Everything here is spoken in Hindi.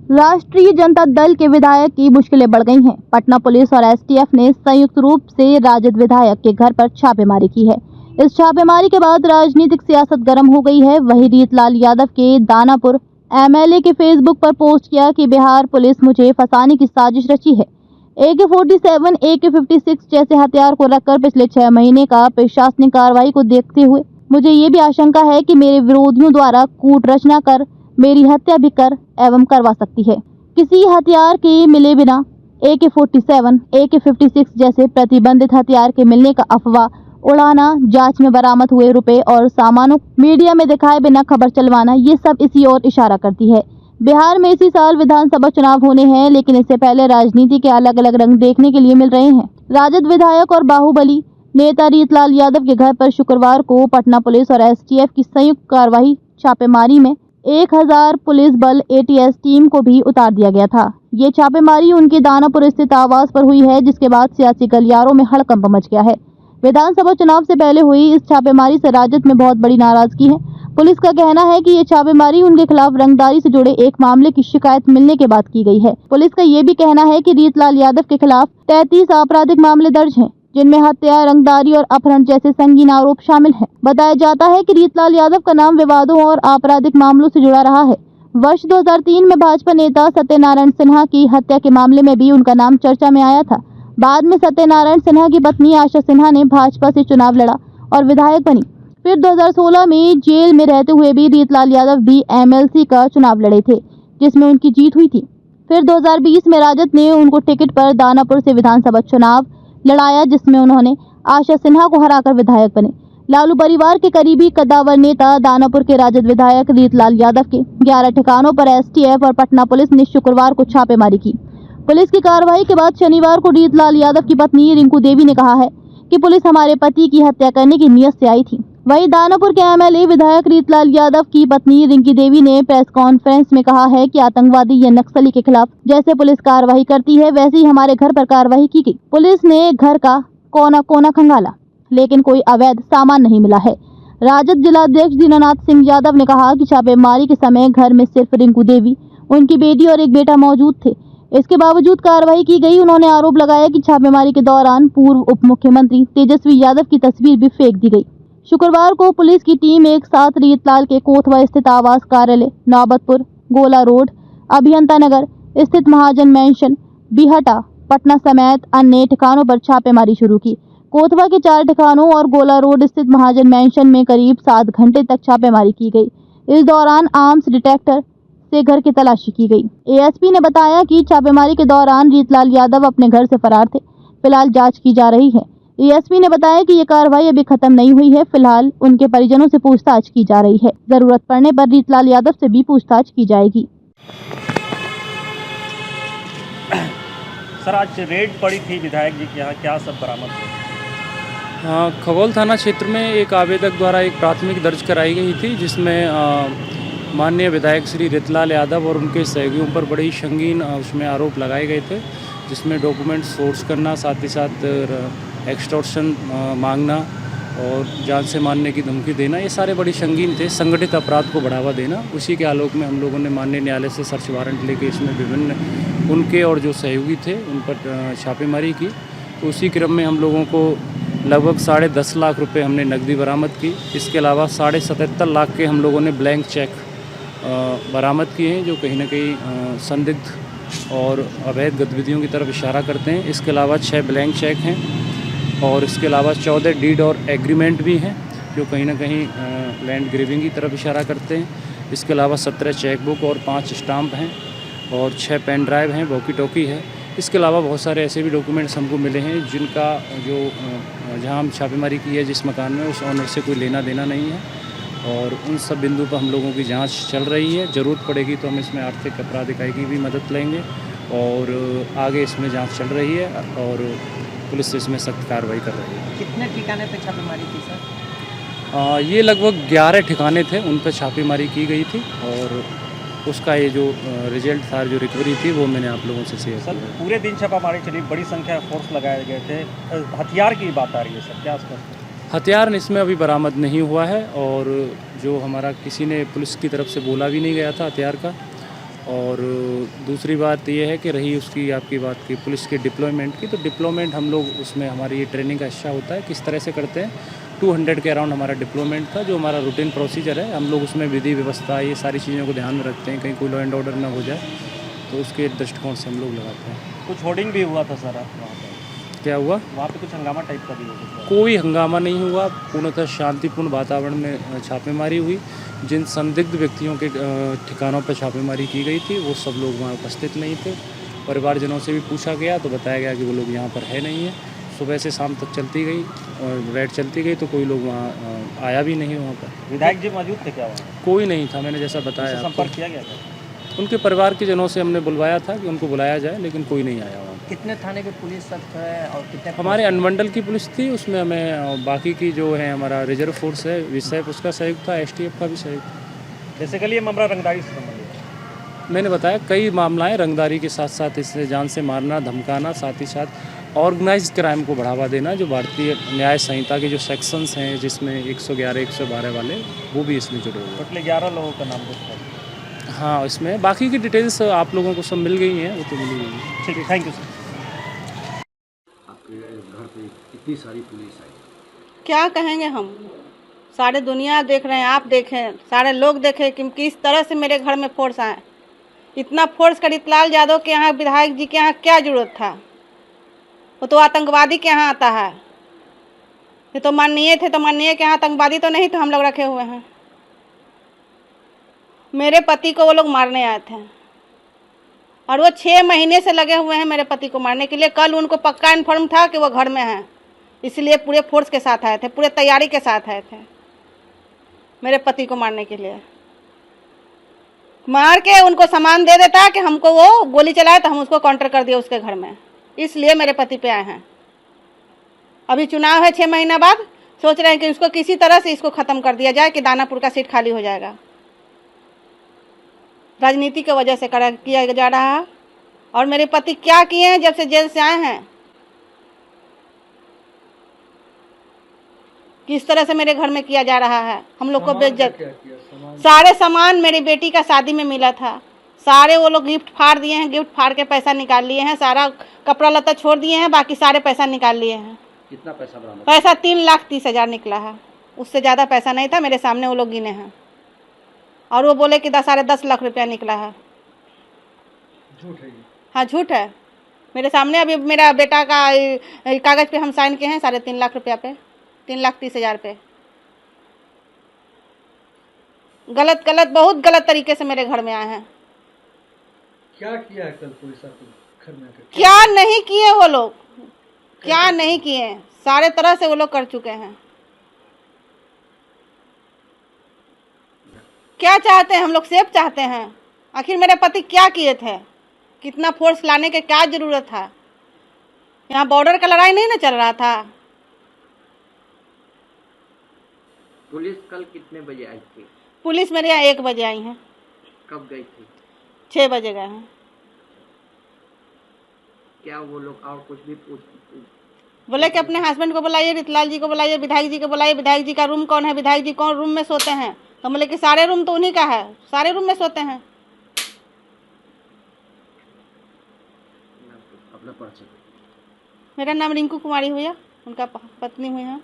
राष्ट्रीय जनता दल के विधायक की मुश्किलें बढ़ गई हैं। पटना पुलिस और एसटीएफ ने संयुक्त रूप से राजद विधायक के घर पर छापेमारी की है। इस छापेमारी के बाद राजनीतिक सियासत गर्म हो गई है। वहीं रीतलाल यादव के दानापुर एमएलए के फेसबुक पर पोस्ट किया कि बिहार पुलिस मुझे फंसाने की साजिश रची है। AK-47, AK-56 जैसे हथियार को रखकर पिछले 6 महीने का प्रशासनिक कार्रवाई को देखते हुए मुझे ये भी आशंका है कि मेरे विरोधियों द्वारा कूट रचना कर मेरी हत्या भी कर एवं करवा सकती है। किसी हथियार के मिले बिना AK-47, AK-56 जैसे प्रतिबंधित हथियार के मिलने का अफवाह उड़ाना, जांच में बरामद हुए रुपए और सामानों मीडिया में दिखाए बिना खबर चलवाना, ये सब इसी ओर इशारा करती है। बिहार में इसी साल विधानसभा चुनाव होने हैं, लेकिन इससे पहले राजनीति के अलग अलग रंग देखने के लिए मिल रहे हैं। राजद विधायक और बाहुबली नेता रीतलाल यादव के घर पर शुक्रवार को पटना पुलिस और एसटीएफ की संयुक्त कार्रवाई छापेमारी में 1000 पुलिस बल ATS टीम को भी उतार दिया गया था। ये छापेमारी उनके दानापुर स्थित आवास पर हुई है, जिसके बाद सियासी गलियारों में हड़कंप मच गया है। विधानसभा चुनाव से पहले हुई इस छापेमारी से राजद में बहुत बड़ी नाराजगी है। पुलिस का कहना है कि ये छापेमारी उनके खिलाफ रंगदारी से जुड़े एक मामले की शिकायत मिलने के बाद की गई है। पुलिस का ये भी कहना है कि रीतलाल यादव के खिलाफ 33 आपराधिक मामले दर्ज हैं, जिनमें हत्या, रंगदारी और अपहरण जैसे संगीन आरोप शामिल हैं। बताया जाता है कि रीतलाल यादव का नाम विवादों और आपराधिक मामलों से जुड़ा रहा है। वर्ष 2003 में भाजपा नेता सत्यनारायण सिन्हा की हत्या के मामले में भी उनका नाम चर्चा में आया था। बाद में सत्यनारायण सिन्हा की पत्नी आशा सिन्हा ने भाजपा से चुनाव लड़ा और विधायक बनी। फिर 2016 में जेल में रहते हुए भी रीतलाल यादव भी MLC का चुनाव लड़े थे, जिसमें उनकी जीत हुई थी। फिर 2020 में राजद ने उनको टिकट पर दानापुर से विधानसभा चुनाव लड़ाया, जिसमें उन्होंने आशा सिन्हा को हराकर विधायक बने। लालू परिवार के करीबी कद्दावर नेता दानापुर के राजद विधायक रीतलाल यादव के 11 ठिकानों पर एसटीएफ और पटना पुलिस ने शुक्रवार को छापेमारी की। पुलिस की कार्रवाई के बाद शनिवार को रीतलाल यादव की पत्नी रिंकू देवी ने कहा है कि पुलिस हमारे पति की हत्या करने की नीयत से आई थी। वहीं दानापुर के MLA विधायक रीतलाल यादव की पत्नी रिंकी देवी ने प्रेस कॉन्फ्रेंस में कहा है कि आतंकवादी या नक्सली के खिलाफ जैसे पुलिस कार्रवाई करती है, वैसे ही हमारे घर पर कार्रवाई की गई। पुलिस ने घर का कोना कोना खंगाला, लेकिन कोई अवैध सामान नहीं मिला है। राजद जिलाध्यक्ष दीनानाथ सिंह यादव ने कहा कि छापेमारी के समय घर में सिर्फ रिंकू देवी, उनकी बेटी और एक बेटा मौजूद थे। इसके बावजूद कार्रवाई की गई। उन्होंने आरोप लगाया कि छापेमारी के दौरान पूर्व उप मुख्यमंत्री तेजस्वी यादव की तस्वीर भी फेंक दी गई। शुक्रवार को पुलिस की टीम एक साथ रीतलाल के कोतवा स्थित आवास कार्यालय, नौबतपुर, गोला रोड, अभियंता नगर स्थित महाजन मैंशन, बिहटा, पटना समेत अन्य ठिकानों पर छापेमारी शुरू की। कोतवा के 4 ठिकानों और गोला रोड स्थित महाजन मैंशन में करीब 7 घंटे तक छापेमारी की गई। इस दौरान आर्म्स डिटेक्टर से घर की तलाशी की गई। ASP ने बताया कि छापेमारी के दौरान रीतलाल यादव अपने घर से फरार थे। फिलहाल जांच की जा रही है। ASP ने बताया कि ये कार्रवाई अभी खत्म नहीं हुई है। फिलहाल उनके परिजनों से पूछताछ की जा रही है। जरूरत पड़ने पर रीतलाल यादव से भी पूछताछ की जाएगी। सर, आज रेड पड़ी थी विधायक जी के यहाँ, क्या सब बरामद हुआ? खगौल थाना क्षेत्र में एक आवेदक द्वारा एक प्राथमिक दर्ज कराई गई थी, जिसमें माननीय विधायक श्री रीतलाल यादव और उनके सहयोगियों पर बड़े ही संगीन उसमें आरोप लगाए गए थे, जिसमें डॉक्यूमेंट सोर्स करना, साथ ही साथ एक्सटॉर्शन मांगना और जान से मारने की धमकी देना, ये सारे बड़ी संगीन थे। संगठित अपराध को बढ़ावा देना, उसी के आलोक में हम लोगों ने माननीय न्यायालय से सर्च वारंट लेके इसमें विभिन्न उनके और जो सहयोगी थे उन पर छापेमारी की। तो उसी क्रम में हम लोगों को लगभग 10.5 लाख रुपए हमने नकदी बरामद की। इसके अलावा 77.5 लाख के हम लोगों ने ब्लैंक चेक बरामद किए हैं, जो कहीं ना कहीं संदिग्ध और अवैध गतिविधियों की तरफ इशारा करते हैं। इसके अलावा 6 ब्लैंक चेक हैं और इसके अलावा 14 डीड और एग्रीमेंट भी हैं, जो कहीं ना कहीं लैंड ग्रेविंग की तरफ इशारा करते हैं। इसके अलावा 17 चेकबुक और 5 स्टाम्प हैं और 6 पेन ड्राइव हैं, वॉकी टॉकी है। इसके अलावा बहुत सारे ऐसे भी डॉक्यूमेंट्स हमको मिले हैं, जिनका जो जहां हम छापेमारी की है जिस मकान में, उस ऑनर से कोई लेना देना नहीं है। और उन सब बिंदु पर हम लोगों की जांच चल रही है। ज़रूरत पड़ेगी तो हम इसमें आर्थिक अपराध इकाई की भी मदद लेंगे और आगे इसमें जांच चल रही है और पुलिस इसमें सख्त कार्रवाई कर रही है। कितने ठिकाने पे छापेमारी की सर? ये लगभग 11 ठिकाने थे, उन पर छापेमारी की गई थी और उसका ये जो रिजल्ट था, जो रिकवरी थी, वो मैंने आप लोगों से शेयर सर, किया। पूरे दिन छापामारी चली, बड़ी संख्या फोर्स लगाए गए थे। हथियार की बात आ रही है सर, क्या स्पष्ट? हथियार इसमें अभी बरामद नहीं हुआ है और जो हमारा किसी ने पुलिस की तरफ से बोला भी नहीं गया था हथियार का। और दूसरी बात ये है कि रही उसकी आपकी बात की पुलिस के डिप्लॉयमेंट की, तो डिप्लॉयमेंट हम लोग उसमें हमारी ये ट्रेनिंग का हिस्सा होता है किस तरह से करते हैं। 200 के अराउंड हमारा डिप्लॉयमेंट था, जो हमारा रूटीन प्रोसीजर है। हम लोग उसमें विधि व्यवस्था ये सारी चीज़ों को ध्यान में रखते हैं, कहीं कोई लॉ एंड ऑर्डर ना हो जाए, तो उसके दृष्टिकोण से हम लोग लगाते हैं। कुछ होर्डिंग भी हुआ था सर वहाँ पर, क्या हुआ? वहाँ पे कुछ हंगामा टाइप का भी हुआ? कोई हंगामा नहीं हुआ, पूर्णतः शांतिपूर्ण वातावरण में छापेमारी हुई। जिन संदिग्ध व्यक्तियों के ठिकानों पर छापेमारी की गई थी वो सब लोग वहाँ उपस्थित नहीं थे। परिवारजनों से भी पूछा गया तो बताया गया कि वो लोग यहाँ पर है नहीं है। सुबह से शाम तक चलती गई और रेड चलती गई, तो कोई लोग वहाँ आया भी नहीं वहाँ पर। विधायक जी मौजूद थे क्या वहाँ? कोई नहीं था, मैंने जैसा बताया आपको। संपर्क किया गया था? उनके परिवार के जनों से हमने बुलवाया था कि उनको बुलाया जाए, लेकिन कोई नहीं आया वहाँ। कितने थाने के पुलिस सब है और कितने हमारे अनुमंडल की पुलिस थी, उसमें हमें बाकी की जो है हमारा रिजर्व फोर्स है विसैप, उसका सहयोग था, STF का भी सहयोग था। बेसिकली ये मामला रंगदारी से संबंधित है। मैंने बताया कई मामलाएं रंगदारी के साथ साथ इससे जान से मारना, धमकाना, साथ ही साथ ऑर्गेनाइज्ड क्राइम को बढ़ावा देना, जो भारतीय न्याय संहिता के जो सेक्शंस हैं जिसमें 111, 112 वाले, वो भी इसमें जुड़े हुए हैं। टोटल 11 लोगों का नाम है। हाँ, इसमें बाकी की डिटेल्स आप लोगों को सब मिल गई हैं, वो तो मिल गई हैं। ठीक है, थैंक यू सर। आपके घर पे इतनी सारी पुलिस आई, क्या कहेंगे हम? सारे दुनिया देख रहे हैं, आप देखें, सारे लोग देखें कि किस तरह से मेरे घर में फोर्स आए। इतना फोर्स का रितलाल यादव के यहाँ, विधायक जी के यहाँ क्या जरूरत था? वो तो आतंकवादी के यहाँ आता है। ये तो माननीय थे, तो माननीय के यहाँ आतंकवादी तो नहीं तो हम लोग रखे हुए हैं। मेरे पति को वो लोग मारने आए थे और वो 6 महीने से लगे हुए हैं मेरे पति को मारने के लिए। कल उनको पक्का इन्फॉर्म था कि वो घर में हैं, इसलिए पूरे फोर्स के साथ आए थे, पूरे तैयारी के साथ आए थे मेरे पति को मारने के लिए। मार के उनको सामान दे देता कि हमको वो गोली चलाए तो हम उसको काउंटर कर दिए उसके घर में, इसलिए मेरे पति पे आए हैं। अभी चुनाव है 6 महीना बाद, सोच रहे हैं कि उसको किसी तरह से इसको ख़त्म कर दिया जाए कि दानापुर का सीट खाली हो जाएगा। राजनीति की वजह से किया जा रहा है। और मेरे पति क्या किए हैं जब से जेल से आए हैं, किस तरह से मेरे घर में किया जा रहा है, हम लोग को बेइज्जत। सारे सामान मेरी बेटी का शादी में मिला था, सारे वो लोग गिफ्ट फाड़ दिए हैं, गिफ्ट फाड़ के पैसा निकाल लिए हैं, सारा कपड़ा लत्ता छोड़ दिए हैं, बाकी सारे पैसा निकाल लिए हैं। कितना पैसा बरामद? पैसा 3,30,000 निकला है, उससे ज़्यादा पैसा नहीं था। मेरे सामने वो लोग गिने हैं और वो बोले कि 10 लाख रुपया निकला है। झूठ है? हाँ, झूठ है। मेरे सामने अभी मेरा बेटा का कागज़ पे हम साइन किए हैं 3.5 लाख रुपया पे, 3,30,000 पे। गलत बहुत गलत तरीके से मेरे घर में आए हैं। क्या किया है कल पुलिस आपके घर में आकर? क्या नहीं किए वो लोग, क्या नहीं किए, सारे तरह से वो लोग कर चुके हैं। क्या चाहते हैं हम लोग? सेफ चाहते हैं। आखिर मेरे पति क्या किए थे? कितना फोर्स लाने के क्या जरूरत था? यहाँ बॉर्डर का लड़ाई नहीं ना चल रहा था। पुलिस कल कितने बजे आई थी? पुलिस मेरे यहाँ 1 बजे आई है। कब गई थी? 6 बजे गए हैं। क्या वो लोग और कुछ भी बोले कि अपने हस्बैंड को बुलाइए, रितलाल जी को बुलाइए, विधायक जी को बुलाइए, विधायक जी का रूम कौन है, विधायक जी कौन रूम में सोते हैं? तो बोले कि सारे रूम तो उन्हीं का है, सारे रूम में सोते हैं। अपना परिचय? मेरा नाम रिंकू कुमारी हुआ, उनका पत्नी हुई है।